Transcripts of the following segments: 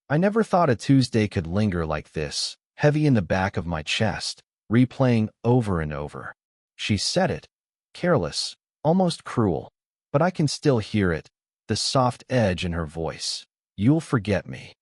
I never thought a Tuesday could linger like this, heavy in the back of my chest, replaying over and over. She said it, careless, almost cruel, but I can still hear it, the soft edge in her voice. You'll forget me.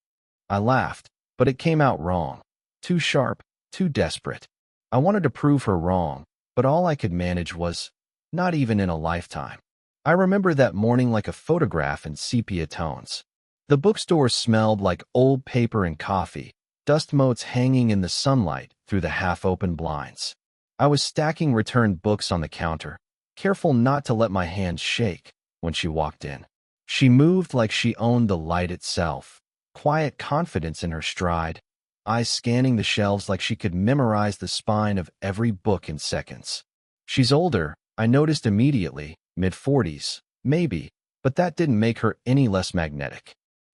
I laughed, but it came out wrong. Too sharp, too desperate. I wanted to prove her wrong, but all I could manage was, not even in a lifetime. I remember that morning like a photograph in sepia tones. The bookstore smelled like old paper and coffee, dust motes hanging in the sunlight through the half-open blinds. I was stacking returned books on the counter, careful not to let my hands shake, when she walked in. She moved like she owned the light itself, quiet confidence in her stride, eyes scanning the shelves like she could memorize the spine of every book in seconds. She's older, I noticed immediately, mid-40s, maybe, but that didn't make her any less magnetic.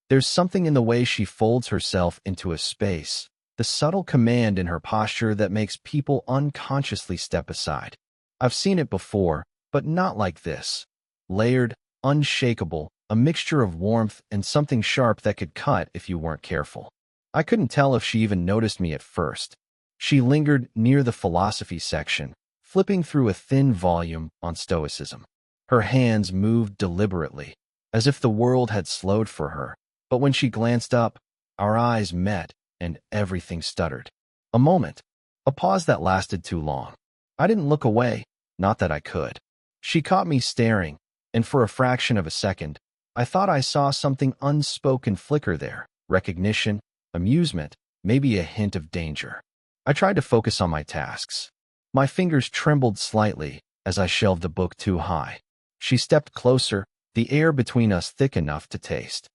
There's something in the way she folds herself into a space, the subtle command in her posture that makes people unconsciously step aside. I've seen it before, but not like this. Layered, unshakable, a mixture of warmth and something sharp that could cut if you weren't careful. I couldn't tell if she even noticed me at first. She lingered near the philosophy section, flipping through a thin volume on Stoicism. Her hands moved deliberately, as if the world had slowed for her. But when she glanced up, our eyes met, and everything stuttered. A moment. A pause that lasted too long. I didn't look away, not that I could. She caught me staring, and for a fraction of a second, I thought I saw something unspoken flicker there. Recognition, amusement, maybe a hint of danger. I tried to focus on my tasks. My fingers trembled slightly as I shelved the book too high. She stepped closer, the air between us thick enough to taste.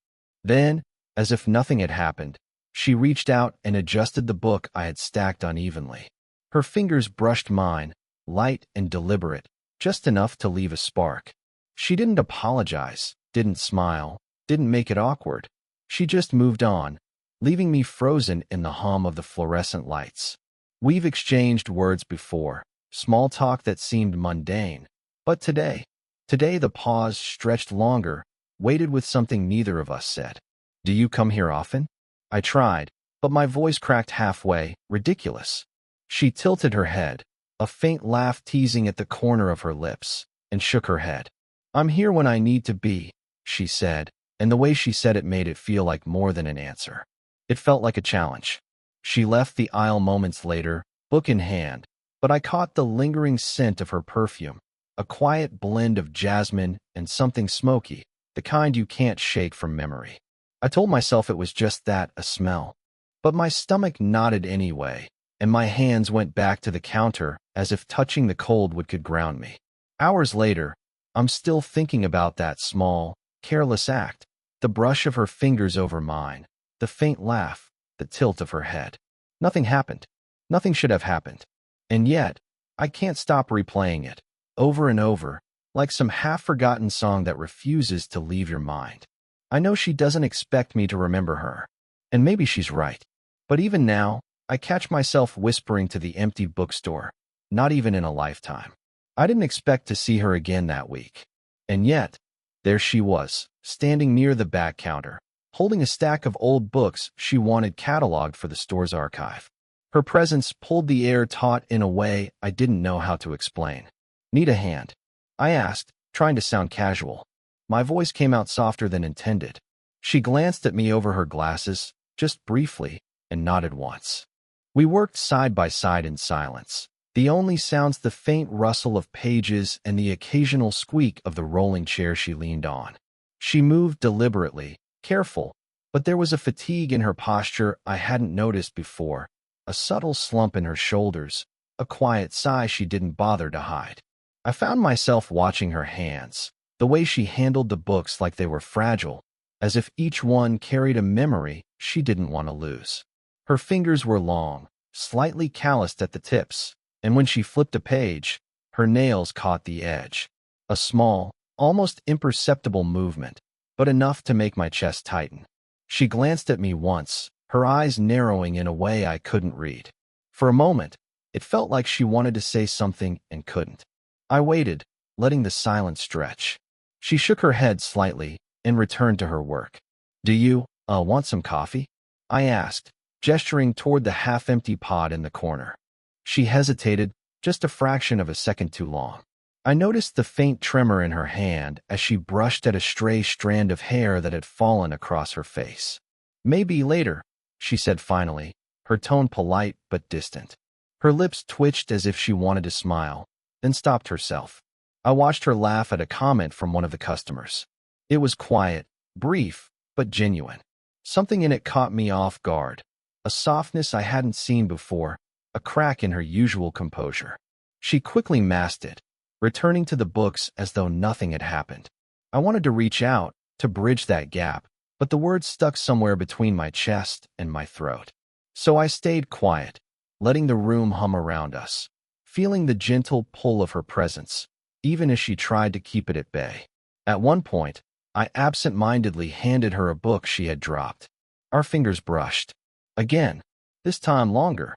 Then, as if nothing had happened, she reached out and adjusted the book I had stacked unevenly. Her fingers brushed mine, light and deliberate, just enough to leave a spark. She didn't apologize, didn't smile, didn't make it awkward. She just moved on, leaving me frozen in the hum of the fluorescent lights. We've exchanged words before, small talk that seemed mundane. But today the pause stretched longer, weighted with something neither of us said. Do you come here often? I tried, but my voice cracked halfway, ridiculous. She tilted her head, a faint laugh teasing at the corner of her lips, and shook her head. I'm here when I need to be, she said, and the way she said it made it feel like more than an answer. It felt like a challenge. She left the aisle moments later, book in hand, but I caught the lingering scent of her perfume, a quiet blend of jasmine and something smoky, the kind you can't shake from memory. I told myself it was just that, a smell. But my stomach nodded anyway, and my hands went back to the counter as if touching the cold could ground me. Hours later, I'm still thinking about that small, careless act, the brush of her fingers over mine, the faint laugh, the tilt of her head. Nothing happened. Nothing should have happened. And yet, I can't stop replaying it, over and over, like some half-forgotten song that refuses to leave your mind. I know she doesn't expect me to remember her, and maybe she's right. But even now, I catch myself whispering to the empty bookstore, not even in a lifetime. I didn't expect to see her again that week. And yet, there she was, standing near the back counter, holding a stack of old books she wanted cataloged for the store's archive. Her presence pulled the air taut in a way I didn't know how to explain. Need a hand? I asked, trying to sound casual. My voice came out softer than intended. She glanced at me over her glasses, just briefly, and nodded once. We worked side by side in silence, the only sounds the faint rustle of pages and the occasional squeak of the rolling chair she leaned on. She moved deliberately, careful, but there was a fatigue in her posture I hadn't noticed before, a subtle slump in her shoulders, a quiet sigh she didn't bother to hide. I found myself watching her hands, the way she handled the books like they were fragile, as if each one carried a memory she didn't want to lose. Her fingers were long, slightly calloused at the tips, and when she flipped a page, her nails caught the edge. A small, almost imperceptible movement, but enough to make my chest tighten. She glanced at me once, her eyes narrowing in a way I couldn't read. For a moment, it felt like she wanted to say something and couldn't. I waited, letting the silence stretch. She shook her head slightly and returned to her work. Do you, want some coffee? I asked, gesturing toward the half-empty pod in the corner. She hesitated, just a fraction of a second too long. I noticed the faint tremor in her hand as she brushed at a stray strand of hair that had fallen across her face. "Maybe later," she said finally, her tone polite but distant. Her lips twitched as if she wanted to smile, then stopped herself. I watched her laugh at a comment from one of the customers. It was quiet, brief, but genuine. Something in it caught me off guard, a softness I hadn't seen before, a crack in her usual composure. She quickly masked it, returning to the books as though nothing had happened. I wanted to reach out, to bridge that gap, but the words stuck somewhere between my chest and my throat. So I stayed quiet, letting the room hum around us, feeling the gentle pull of her presence, even as she tried to keep it at bay. At one point, I absent-mindedly handed her a book she had dropped. Our fingers brushed. Again, this time longer.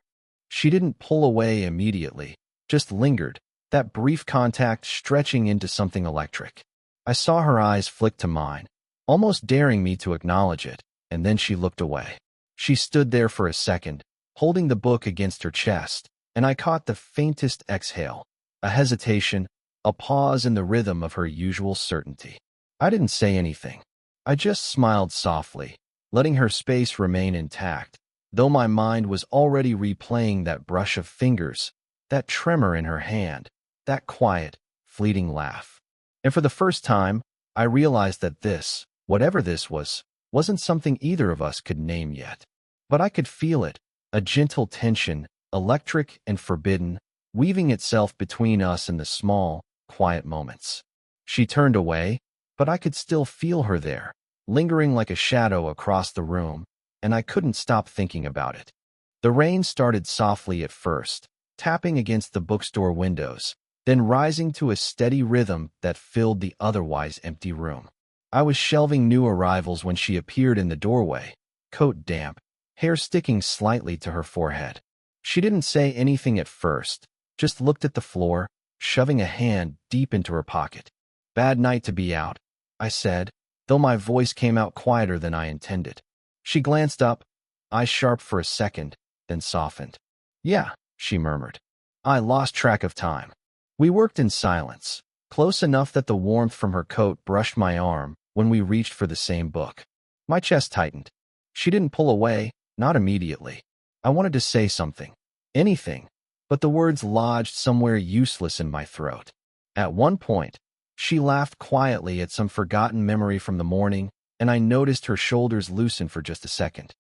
She didn't pull away immediately, just lingered, that brief contact stretching into something electric. I saw her eyes flick to mine, almost daring me to acknowledge it, and then she looked away. She stood there for a second, holding the book against her chest, and I caught the faintest exhale, a hesitation, a pause in the rhythm of her usual certainty. I didn't say anything. I just smiled softly, letting her space remain intact, though my mind was already replaying that brush of fingers, that tremor in her hand, that quiet, fleeting laugh. And for the first time, I realized that this, whatever this was, wasn't something either of us could name yet. But I could feel it, a gentle tension, electric and forbidden, weaving itself between us in the small, quiet moments. She turned away, but I could still feel her there, lingering like a shadow across the room, and I couldn't stop thinking about it. The rain started softly at first, tapping against the bookstore windows, then rising to a steady rhythm that filled the otherwise empty room. I was shelving new arrivals when she appeared in the doorway, coat damp, hair sticking slightly to her forehead. She didn't say anything at first, just looked at the floor, shoving a hand deep into her pocket. "Bad night to be out," I said, though my voice came out quieter than I intended. She glanced up, eyes sharp for a second, then softened. "Yeah," she murmured. I lost track of time. We worked in silence, close enough that the warmth from her coat brushed my arm when we reached for the same book. My chest tightened. She didn't pull away, not immediately. I wanted to say something, anything, but the words lodged somewhere useless in my throat. At one point, she laughed quietly at some forgotten memory from the morning, and I noticed her shoulders loosen for just a second.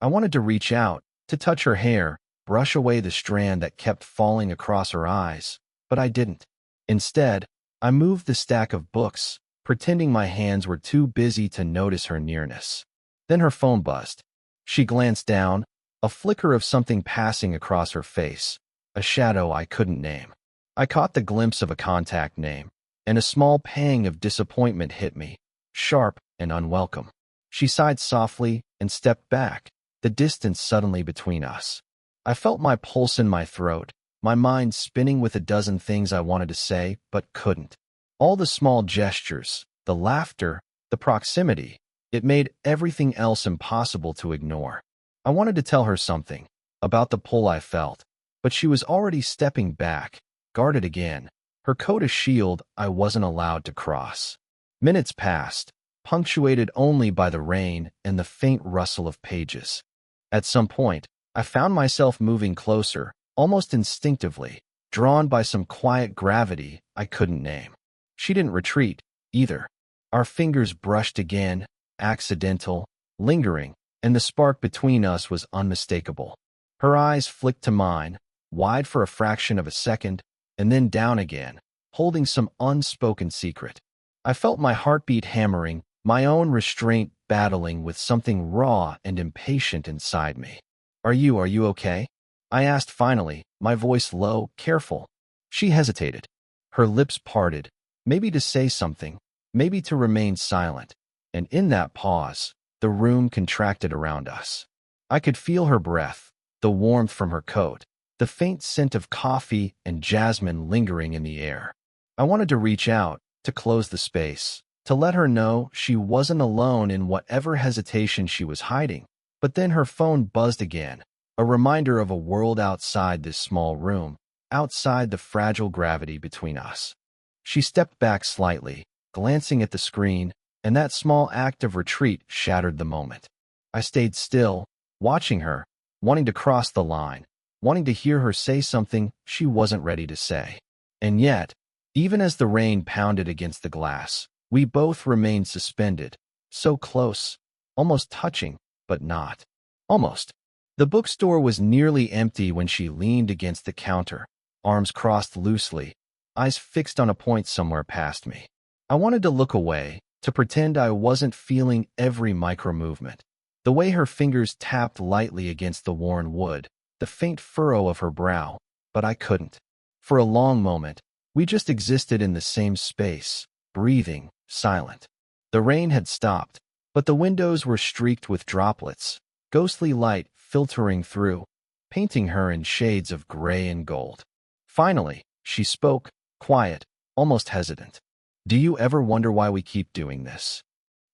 I wanted to reach out, to touch her hair, brush away the strand that kept falling across her eyes, but I didn't. Instead, I moved the stack of books, pretending my hands were too busy to notice her nearness. Then her phone buzzed. She glanced down, a flicker of something passing across her face, a shadow I couldn't name. I caught the glimpse of a contact name, and a small pang of disappointment hit me, sharp and unwelcome. She sighed softly and stepped back, the distance suddenly between us. I felt my pulse in my throat, my mind spinning with a dozen things I wanted to say but couldn't. All the small gestures, the laughter, the proximity, it made everything else impossible to ignore. I wanted to tell her something, about the pull I felt, but she was already stepping back, guarded again, her coat a shield I wasn't allowed to cross. Minutes passed, punctuated only by the rain and the faint rustle of pages. At some point, I found myself moving closer, almost instinctively, drawn by some quiet gravity I couldn't name. She didn't retreat, either. Our fingers brushed again, accidental, lingering, and the spark between us was unmistakable. Her eyes flicked to mine, wide for a fraction of a second, and then down again, holding some unspoken secret. I felt my heartbeat hammering, my own restraint battling with something raw and impatient inside me. Are you okay?" I asked finally, my voice low, careful. She hesitated. Her lips parted, maybe to say something, maybe to remain silent, and in that pause, the room contracted around us. I could feel her breath, the warmth from her coat, the faint scent of coffee and jasmine lingering in the air. I wanted to reach out, to close the space, to let her know she wasn't alone in whatever hesitation she was hiding, But then her phone buzzed again, a reminder of a world outside this small room, outside the fragile gravity between us. She stepped back slightly, glancing at the screen, and that small act of retreat shattered the moment. I stayed still, watching her, wanting to cross the line, wanting to hear her say something she wasn't ready to say. And yet, even as the rain pounded against the glass, we both remained suspended, so close, almost touching, but not. Almost. The bookstore was nearly empty when she leaned against the counter, arms crossed loosely, eyes fixed on a point somewhere past me. I wanted to look away, to pretend I wasn't feeling every micro-movement. The way her fingers tapped lightly against the worn wood, the faint furrow of her brow, but I couldn't. For a long moment, we just existed in the same space, breathing, silent. The rain had stopped, but the windows were streaked with droplets, ghostly light filtering through, painting her in shades of gray and gold. Finally, she spoke, quiet, almost hesitant. "Do you ever wonder why we keep doing this?"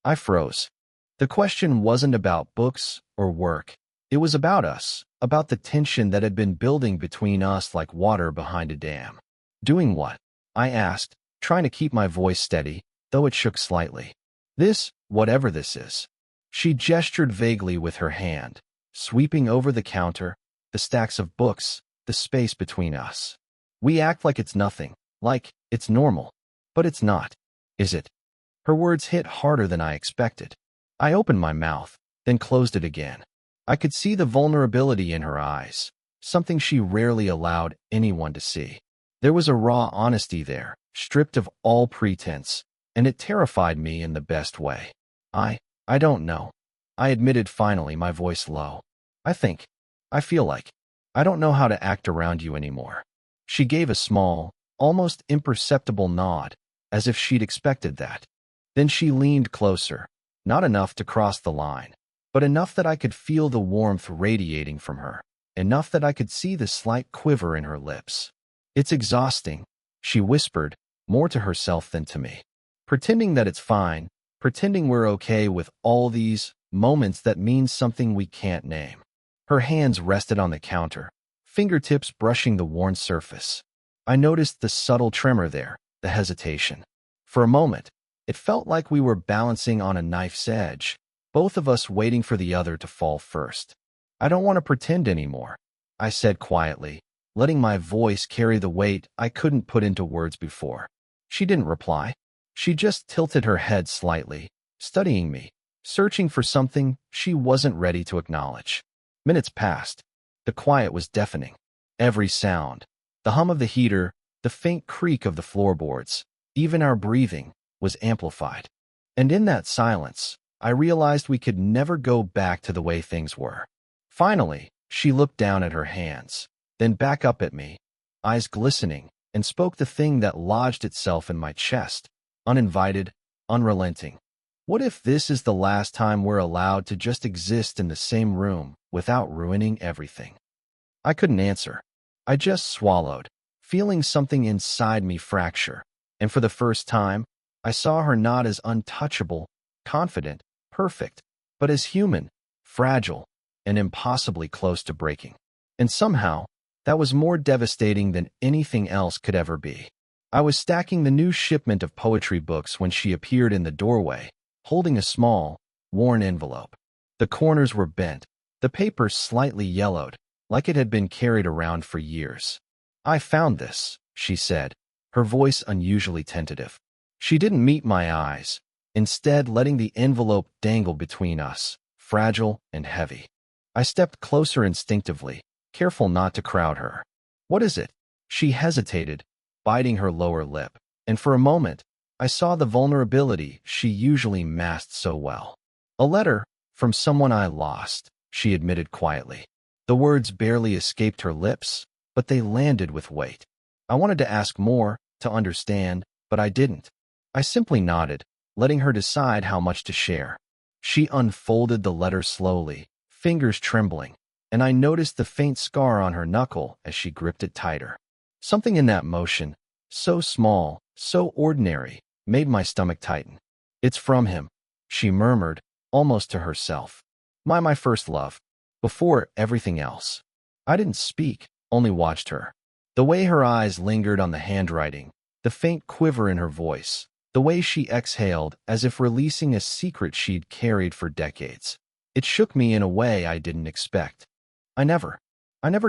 I froze. The question wasn't about books or work. It was about us, about the tension that had been building between us like water behind a dam. "Doing what?" I asked, trying to keep my voice steady, though it shook slightly. "This, whatever this is." She gestured vaguely with her hand, sweeping over the counter, the stacks of books, the space between us. "We act like it's nothing, like it's normal. But it's not, is it?" Her words hit harder than I expected. I opened my mouth, then closed it again. I could see the vulnerability in her eyes, something she rarely allowed anyone to see. There was a raw honesty there, stripped of all pretense, and it terrified me in the best way. I don't know," I admitted finally, my voice low. I feel like, I don't know how to act around you anymore." She gave a small, almost imperceptible nod, as if she'd expected that. Then she leaned closer, not enough to cross the line, but enough that I could feel the warmth radiating from her, enough that I could see the slight quiver in her lips. "It's exhausting," she whispered, more to herself than to me. "Pretending that it's fine, pretending we're okay with all these moments that mean something we can't name." Her hands rested on the counter, fingertips brushing the worn surface. I noticed the subtle tremor there, the hesitation. For a moment, it felt like we were balancing on a knife's edge, both of us waiting for the other to fall first. "I don't want to pretend anymore," I said quietly, letting my voice carry the weight I couldn't put into words before. She didn't reply. She just tilted her head slightly, studying me, searching for something she wasn't ready to acknowledge. Minutes passed. The quiet was deafening. Every sound, the hum of the heater, the faint creak of the floorboards, even our breathing, was amplified. And in that silence, I realized we could never go back to the way things were. Finally, she looked down at her hands, then back up at me, eyes glistening, and spoke the thing that lodged itself in my chest, uninvited, unrelenting. "What if this is the last time we're allowed to just exist in the same room without ruining everything?" I couldn't answer. I just swallowed, feeling something inside me fracture, and for the first time, I saw her not as untouchable, confident, perfect, but as human, fragile, and impossibly close to breaking. And somehow, that was more devastating than anything else could ever be. I was stacking the new shipment of poetry books when she appeared in the doorway, holding a small, worn envelope. The corners were bent, the paper slightly yellowed, like it had been carried around for years. "I found this," she said, her voice unusually tentative. She didn't meet my eyes, instead letting the envelope dangle between us, fragile and heavy. I stepped closer instinctively, careful not to crowd her. "What is it?" She hesitated, biting her lower lip, and for a moment, I saw the vulnerability she usually masked so well. "A letter from someone I lost," she admitted quietly. The words barely escaped her lips, but they landed with weight. I wanted to ask more, to understand, but I didn't. I simply nodded, letting her decide how much to share. She unfolded the letter slowly, fingers trembling, and I noticed the faint scar on her knuckle as she gripped it tighter. Something in that motion, so small, so ordinary, made my stomach tighten. "It's from him," she murmured, almost to herself. My first love. Before everything else. I didn't speak, only watched her. The way her eyes lingered on the handwriting, the faint quiver in her voice, the way she exhaled as if releasing a secret she'd carried for decades. It shook me in a way I didn't expect. I never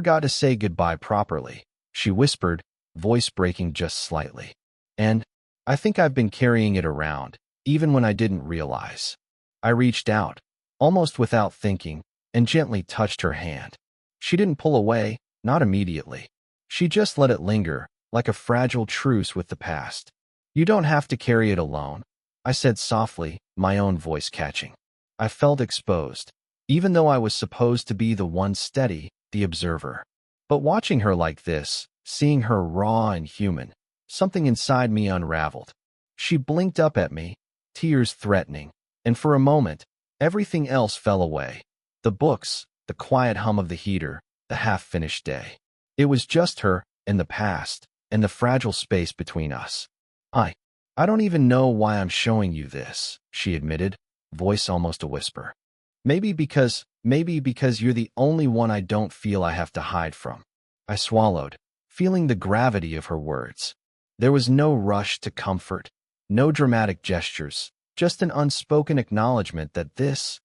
got to say goodbye properly, she whispered, voice breaking just slightly. And I think I've been carrying it around, even when I didn't realize. I reached out, almost without thinking, and gently touched her hand. She didn't pull away, not immediately. She just let it linger, like a fragile truce with the past. You don't have to carry it alone, I said softly, my own voice catching. I felt exposed, even though I was supposed to be the one steady, the observer. But watching her like this, seeing her raw and human, something inside me unraveled. She blinked up at me, tears threatening, and for a moment, everything else fell away. The books, the quiet hum of the heater, the half-finished day. It was just her, and the past, and the fragile space between us. I don't even know why I'm showing you this, she admitted, voice almost a whisper. Maybe because you're the only one I don't feel I have to hide from. I swallowed, feeling the gravity of her words. There was no rush to comfort, no dramatic gestures, just an unspoken acknowledgement that this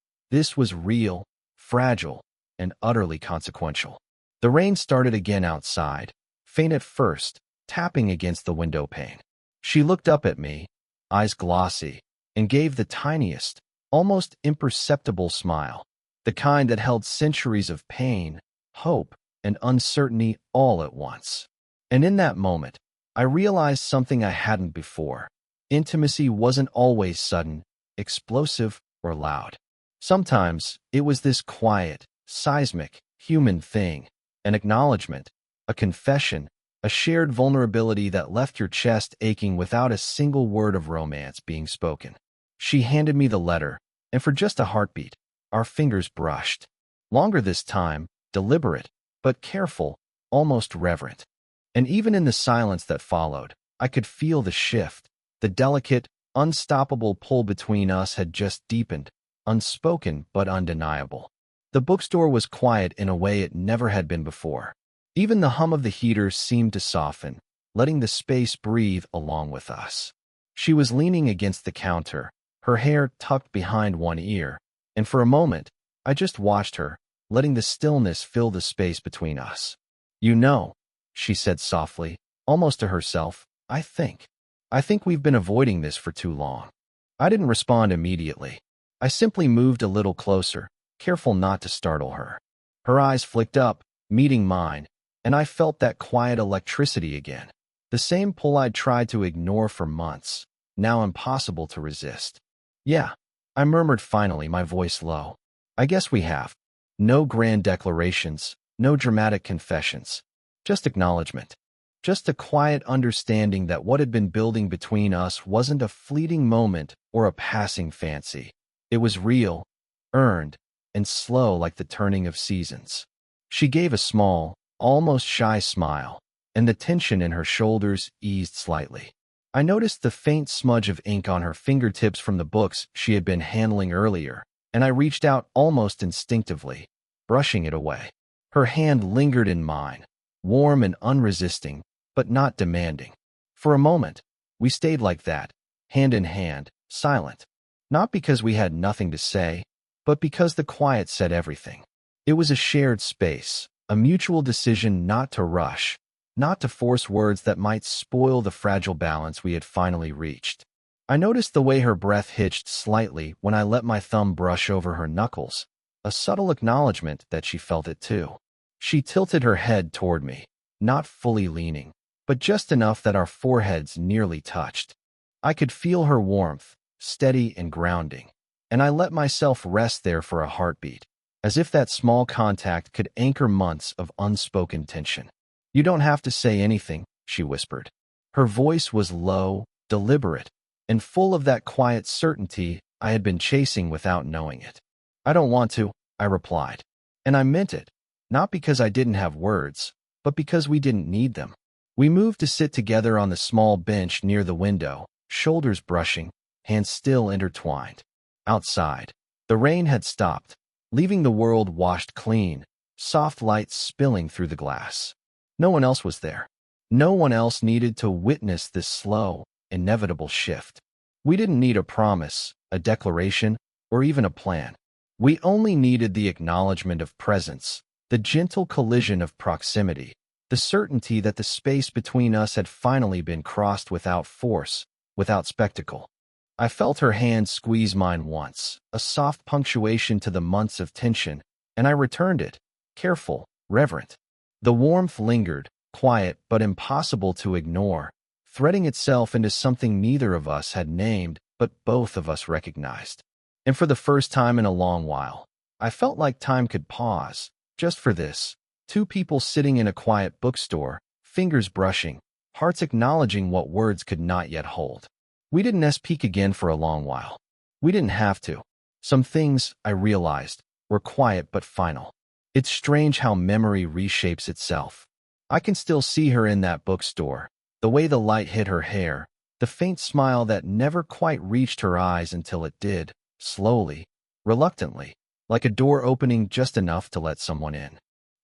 was real, fragile, and utterly consequential. The rain started again outside, faint at first, tapping against the window pane. She looked up at me, eyes glossy, and gave the tiniest, almost imperceptible smile, the kind that held centuries of pain, hope, and uncertainty all at once. And in that moment, I realized something I hadn't before. Intimacy wasn't always sudden, explosive, or loud. Sometimes, it was this quiet, seismic, human thing, an acknowledgement, a confession, a shared vulnerability that left your chest aching without a single word of romance being spoken. She handed me the letter, and for just a heartbeat, our fingers brushed. Longer this time, deliberate, but careful, almost reverent. And even in the silence that followed, I could feel the shift. The delicate, unstoppable pull between us had just deepened, unspoken but undeniable. The bookstore was quiet in a way it never had been before. Even the hum of the heater seemed to soften, letting the space breathe along with us. She was leaning against the counter, her hair tucked behind one ear, and for a moment, I just watched her, letting the stillness fill the space between us. You know, she said softly, almost to herself, I think we've been avoiding this for too long. I didn't respond immediately. I simply moved a little closer, careful not to startle her. Her eyes flicked up, meeting mine, and I felt that quiet electricity again. The same pull I'd tried to ignore for months, now impossible to resist. Yeah, I murmured finally, my voice low. I guess we have. No grand declarations, no dramatic confessions. Just acknowledgement. Just a quiet understanding that what had been building between us wasn't a fleeting moment or a passing fancy. It was real, earned, and slow like the turning of seasons. She gave a small, almost shy smile, and the tension in her shoulders eased slightly. I noticed the faint smudge of ink on her fingertips from the books she had been handling earlier, and I reached out almost instinctively, brushing it away. Her hand lingered in mine, warm and unresisting, but not demanding. For a moment, we stayed like that, hand in hand, silent. Not because we had nothing to say, but because the quiet said everything. It was a shared space, a mutual decision not to rush, not to force words that might spoil the fragile balance we had finally reached. I noticed the way her breath hitched slightly when I let my thumb brush over her knuckles, a subtle acknowledgement that she felt it too. She tilted her head toward me, not fully leaning, but just enough that our foreheads nearly touched. I could feel her warmth, steady and grounding, and I let myself rest there for a heartbeat, as if that small contact could anchor months of unspoken tension. You don't have to say anything, she whispered. Her voice was low, deliberate, and full of that quiet certainty I had been chasing without knowing it. I don't want to, I replied. And I meant it, not because I didn't have words, but because we didn't need them. We moved to sit together on the small bench near the window, shoulders brushing, hands still intertwined. Outside, the rain had stopped, leaving the world washed clean, soft light spilling through the glass. No one else was there. No one else needed to witness this slow, inevitable shift. We didn't need a promise, a declaration, or even a plan. We only needed the acknowledgement of presence, the gentle collision of proximity, the certainty that the space between us had finally been crossed without force, without spectacle. I felt her hand squeeze mine once, a soft punctuation to the months of tension, and I returned it, careful, reverent. The warmth lingered, quiet but impossible to ignore, threading itself into something neither of us had named but both of us recognized. And for the first time in a long while, I felt like time could pause, just for this. Two people sitting in a quiet bookstore, fingers brushing, hearts acknowledging what words could not yet hold. We didn't speak again for a long while. We didn't have to. Some things, I realized, were quiet but final. It's strange how memory reshapes itself. I can still see her in that bookstore, the way the light hit her hair, the faint smile that never quite reached her eyes until it did, slowly, reluctantly, like a door opening just enough to let someone in.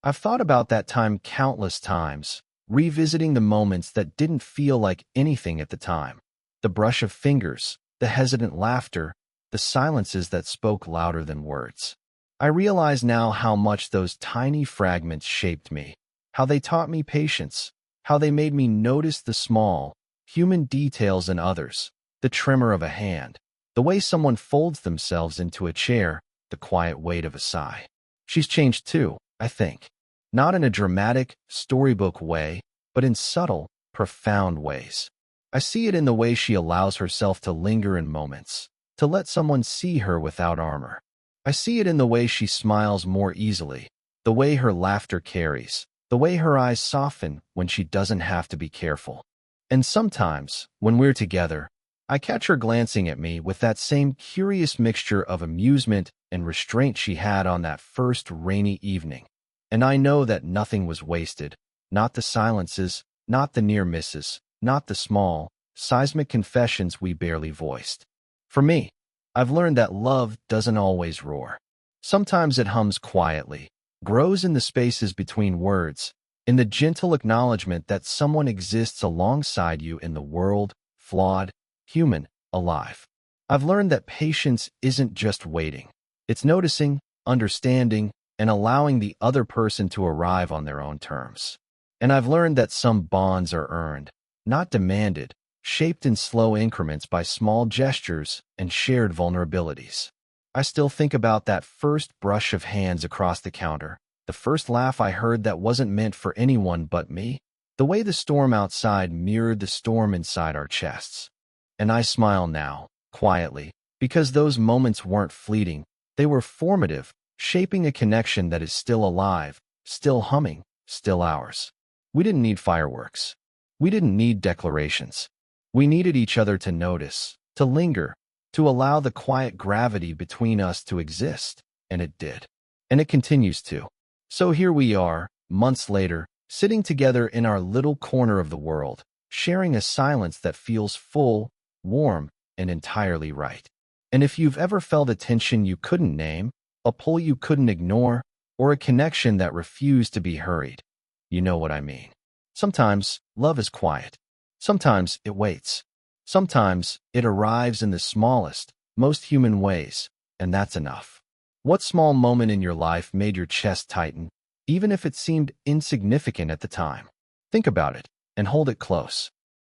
I've thought about that time countless times, revisiting the moments that didn't feel like anything at the time. The brush of fingers, the hesitant laughter, the silences that spoke louder than words. I realize now how much those tiny fragments shaped me, how they taught me patience, how they made me notice the small, human details in others, the tremor of a hand, the way someone folds themselves into a chair, the quiet weight of a sigh. She's changed too, I think. Not in a dramatic, storybook way, but in subtle, profound ways. I see it in the way she allows herself to linger in moments, to let someone see her without armor. I see it in the way she smiles more easily, the way her laughter carries, the way her eyes soften when she doesn't have to be careful. And sometimes, when we're together, I catch her glancing at me with that same curious mixture of amusement and restraint she had on that first rainy evening. And I know that nothing was wasted, not the silences, not the near misses, not the small, seismic confessions we barely voiced. For me, I've learned that love doesn't always roar. Sometimes it hums quietly, grows in the spaces between words, in the gentle acknowledgement that someone exists alongside you in the world, flawed, human, alive. I've learned that patience isn't just waiting. It's noticing, understanding, and allowing the other person to arrive on their own terms. And I've learned that some bonds are earned, not demanded, shaped in slow increments by small gestures and shared vulnerabilities. I still think about that first brush of hands across the counter, the first laugh I heard that wasn't meant for anyone but me, the way the storm outside mirrored the storm inside our chests. And I smile now, quietly, because those moments weren't fleeting, they were formative, shaping a connection that is still alive, still humming, still ours. We didn't need fireworks. We didn't need declarations. We needed each other to notice, to linger, to allow the quiet gravity between us to exist, and it did. And it continues to. So here we are, months later, sitting together in our little corner of the world, sharing a silence that feels full, warm, and entirely right. And if you've ever felt a tension you couldn't name, a pull you couldn't ignore, or a connection that refused to be hurried, you know what I mean. Sometimes, love is quiet. Sometimes, it waits. Sometimes, it arrives in the smallest, most human ways, and that's enough. What small moment in your life made your chest tighten, even if it seemed insignificant at the time? Think about it, and hold it close.